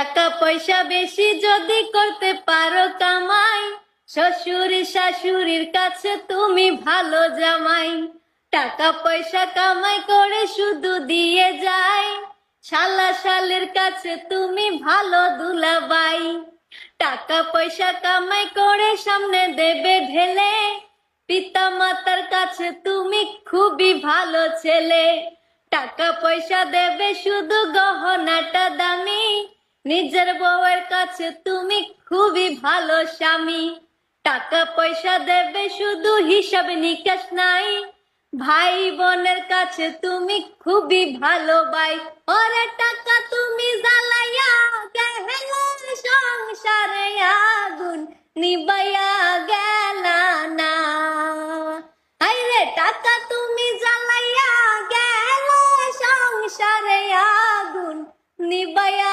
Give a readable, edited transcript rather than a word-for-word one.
টাকা পয়সা বেশি যদি করতে পারো কামাই, শ্বশুর শাশুড়ির কাছে তুমি ভালো জামাই। টাকা পয়সা কামাই করে শুধু দিয়ে যায়, শালা শালের কাছে তুমি ভালো দুলাবাই। টাকা পয়সা কামাই করে সামনে দেবে ঢেলে, পিতা মাতার কাছে তুমি খুবই ভালো ছেলে। টাকা পয়সা দেবে শুধু গহনাটা দামি, নিজের বউয়ের কাছে তুমি খুবই ভালো স্বামী। টাকা পয়সা দেবে শুধু হিসাব নিকাশ নাই, ভাই বোনের কাছে তুমি খুবই ভালো ভাই। ওরে টাকা তুমি জ্বালাইয়া গেলে সংসারে আগুন নিবাইয়া গেলা না। আইরে টাকা তুমি জ্বালাইয়া গেলে সংসারে আগুন নিবাইয়া